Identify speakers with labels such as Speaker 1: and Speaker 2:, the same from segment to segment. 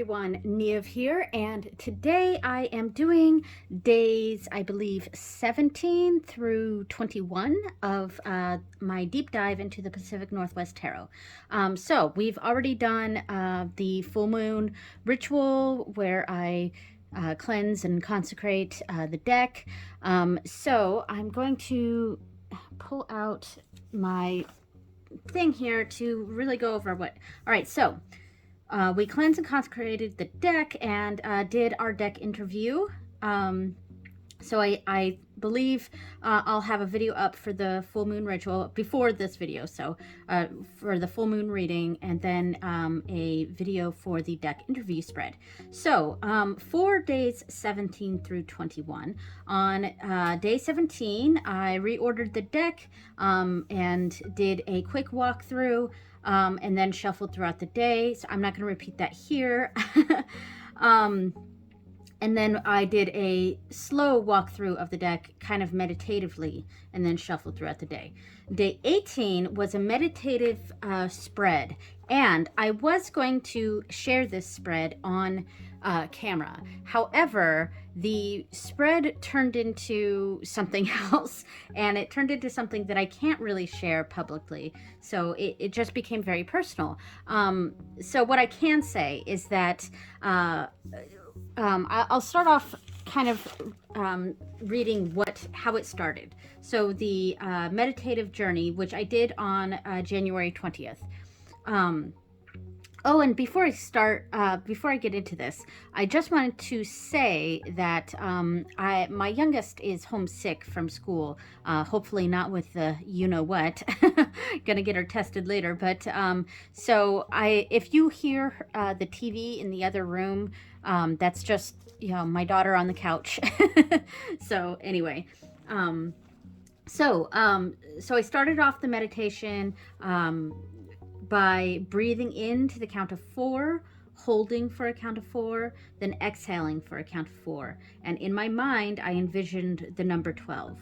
Speaker 1: everyone, Niev here, and today I am doing days, I believe, 17 through 21 of my deep dive into the Pacific Northwest Tarot. So we've already done the full moon ritual where I cleanse and consecrate the deck. So I'm going to pull out my thing here to really go over what... All right, so... we cleansed and consecrated the deck and did our deck interview. So I believe I'll have a video up for the full moon ritual before this video. So for the full moon reading, and then a video for the deck interview spread. So for days 17 through 21, on day 17, I reordered the deck and did a quick walkthrough. And then shuffled throughout the day. So I'm not going to repeat that here. And then I did a slow walkthrough of the deck, kind of meditatively, and then shuffled throughout the day. Day 18 was a meditative spread, and I was going to share this spread on camera. However, the spread turned into something else, and it turned into something that I can't really share publicly. So it just became very personal. So what I can say is that I'll start off kind of reading how it started. So the meditative journey, which I did on January 20th. Oh, and before I get into this, I just wanted to say that my youngest is homesick from school. Hopefully not with the you-know-what. Gonna get her tested later. But so if you hear the TV in the other room, that's just, my daughter on the couch. So anyway, so I started off the meditation by breathing in to the count of 4, holding for a count of 4, then exhaling for a count of 4. And in my mind, I envisioned the number 12.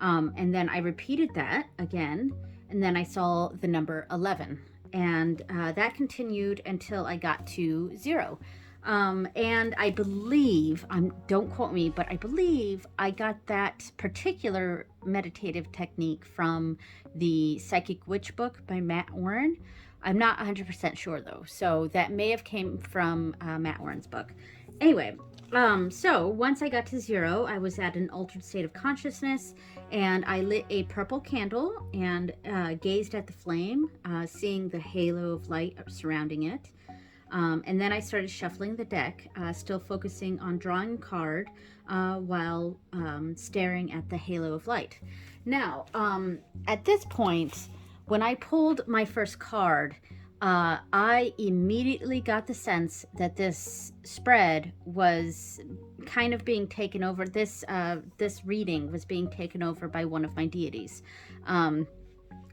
Speaker 1: And then I repeated that again, and then I saw the number 11. And that continued until I got to 0. And I believe, don't quote me, but I believe I got that particular meditative technique from the Psychic Witch book by Matt Warren. I'm not 100% sure though, so that may have came from Matt Warren's book. Anyway, so once I got to 0, I was at an altered state of consciousness, and I lit a purple candle and gazed at the flame, seeing the halo of light surrounding it. And then I started shuffling the deck, still focusing on drawing a card while staring at the halo of light. Now, at this point, when I pulled my first card, I immediately got the sense that this spread was kind of being taken over. This reading was being taken over by one of my deities.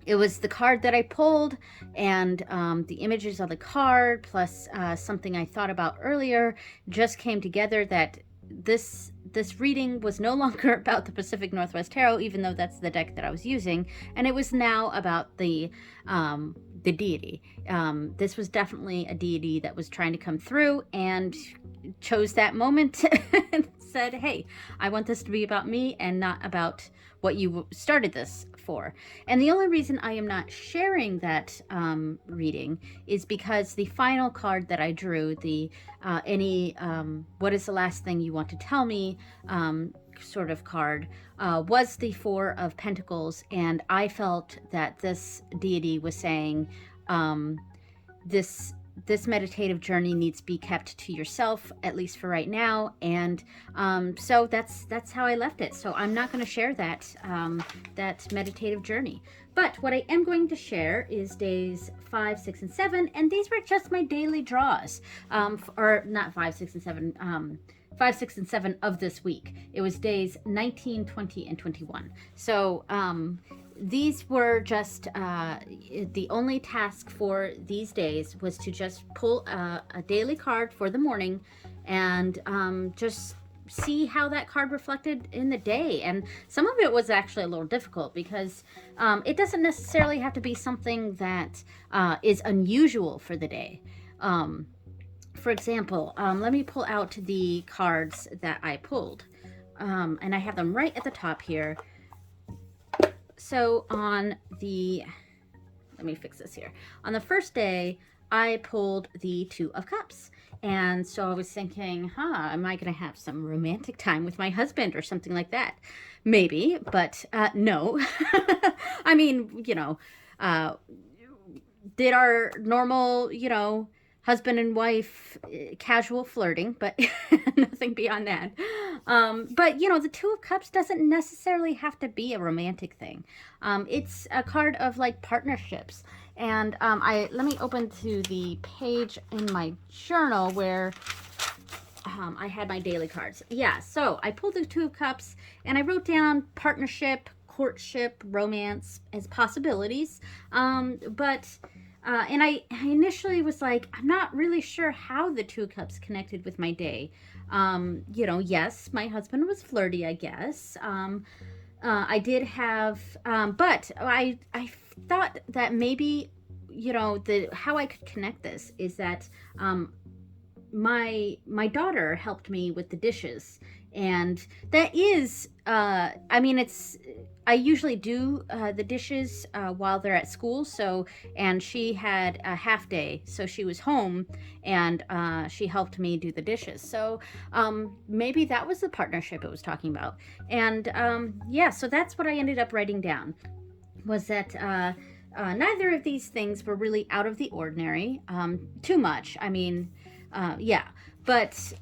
Speaker 1: It was the card that I pulled, and the images of the card, plus something I thought about earlier, just came together that this reading was no longer about the Pacific Northwest Tarot, even though that's the deck that I was using, and it was now about the deity. This was definitely a deity that was trying to come through and chose that moment and said, hey, I want this to be about me and not about what you started this for. And the only reason I am not sharing that reading is because the final card that I drew, the what is the last thing you want to tell me sort of card, was the 4 of Pentacles, and I felt that this deity was saying this meditative journey needs to be kept to yourself, at least for right now. And so that's how I left it. So I'm not going to share that meditative journey. But what I am going to share is days 5, 6, and 7, and these were just my daily draws, or not 5, 6, and 7. 5, 6, and 7 of this week. It was days 19, 20, and 21. So these were just the only task for these days was to just pull a daily card for the morning and just see how that card reflected in the day. And some of it was actually a little difficult because it doesn't necessarily have to be something that is unusual for the day. for example, let me pull out the cards that I pulled. And I have them right at the top here. So on the, let me fix this here. On the first day, I pulled the Two of Cups. And so I was thinking, am I going to have some romantic time with my husband or something like that? Maybe, but no. I mean, did our normal, husband and wife casual flirting, but nothing beyond that. But the Two of Cups doesn't necessarily have to be a romantic thing. It's a card of like partnerships. And let me open to the page in my journal where I had my daily cards. Yeah, so I pulled the Two of Cups and I wrote down partnership, courtship, romance as possibilities. And I initially was like, I'm not really sure how the Two of Cups connected with my day. Yes, my husband was flirty, I guess. I did have, but I thought that maybe, how I could connect this is that my daughter helped me with the dishes. And that is, I usually do the dishes while they're at school. So, and she had a half day, so she was home and she helped me do the dishes. So maybe that was the partnership it was talking about. And so that's what I ended up writing down, was that neither of these things were really out of the ordinary, too much. But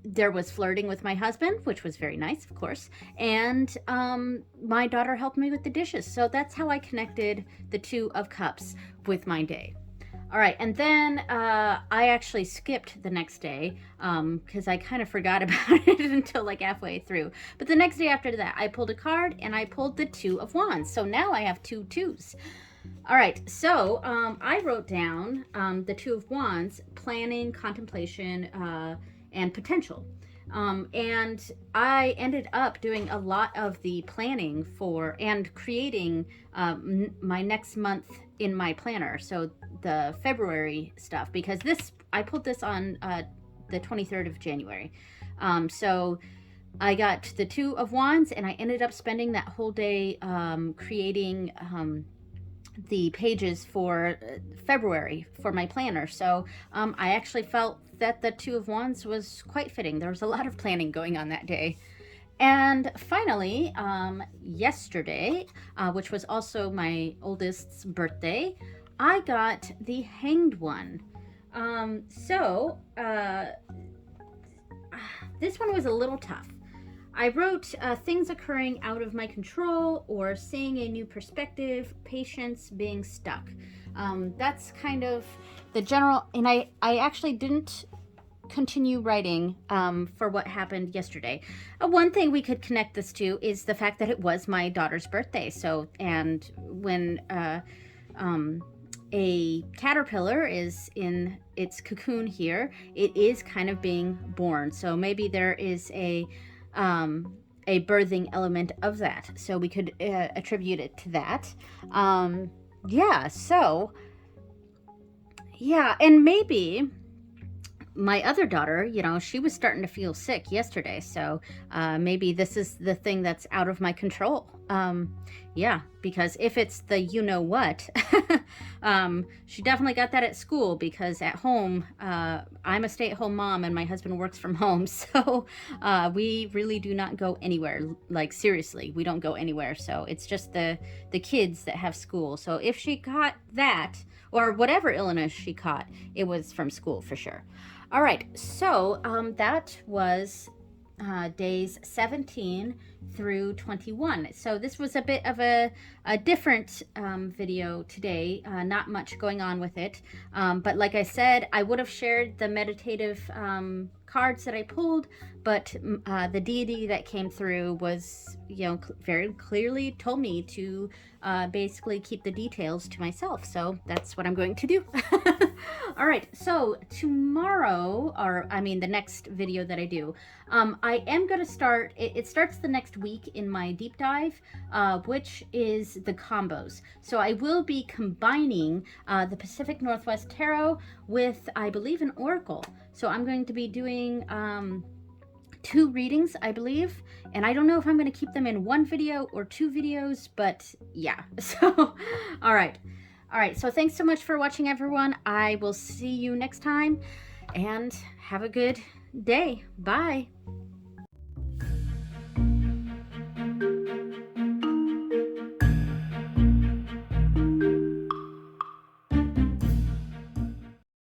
Speaker 1: there was flirting with my husband, which was very nice, of course. And my daughter helped me with the dishes. So that's how I connected the Two of Cups with my day. All right. And then I actually skipped the next day because I kind of forgot about it until like halfway through. But the next day after that, I pulled a card and I pulled the Two of Wands. So now I have two twos. All right, so I wrote down the Two of Wands, planning, contemplation, and potential. And I ended up doing a lot of the planning for and creating my next month in my planner. So the February stuff, because I pulled this on the 23rd of January. So I got the Two of Wands and I ended up spending that whole day creating the pages for February for my planner. So I actually felt that the Two of Wands was quite fitting. There was a lot of planning going on that day. And finally, yesterday, which was also my oldest's birthday, I got the Hanged One. This one was a little tough. I wrote things occurring out of my control or seeing a new perspective, patience, being stuck. That's kind of the general, and I actually didn't continue writing for what happened yesterday. One thing we could connect this to is the fact that it was my daughter's birthday. So, and when a caterpillar is in its cocoon here, it is kind of being born. So maybe there is a birthing element of that. So we could attribute it to that. And maybe my other daughter, she was starting to feel sick yesterday. So maybe this is the thing that's out of my control. Because if it's the what, she definitely got that at school, because at home, I'm a stay-at-home mom and my husband works from home. So we really do not go anywhere. Like, seriously, we don't go anywhere. So it's just the kids that have school. So if she caught that, or whatever illness she caught, it was from school for sure. All right, so that was days 17 through 21. So this was a bit of a different video today, not much going on with it. But like I said, I would have shared the meditative cards that I pulled, but the deity that came through was, very clearly told me to basically keep the details to myself. So that's what I'm going to do. All right, so tomorrow, or I mean the next video that I do, I am going to start, it starts the next week in my deep dive, which is the combos. So I will be combining the Pacific Northwest Tarot with, I believe, an Oracle. So I'm going to be doing 2 readings, I believe, and I don't know if I'm going to keep them in 1 video or 2 videos, but yeah. So all right, so thanks so much for watching, everyone. I will see you next time, and have a good day. Bye.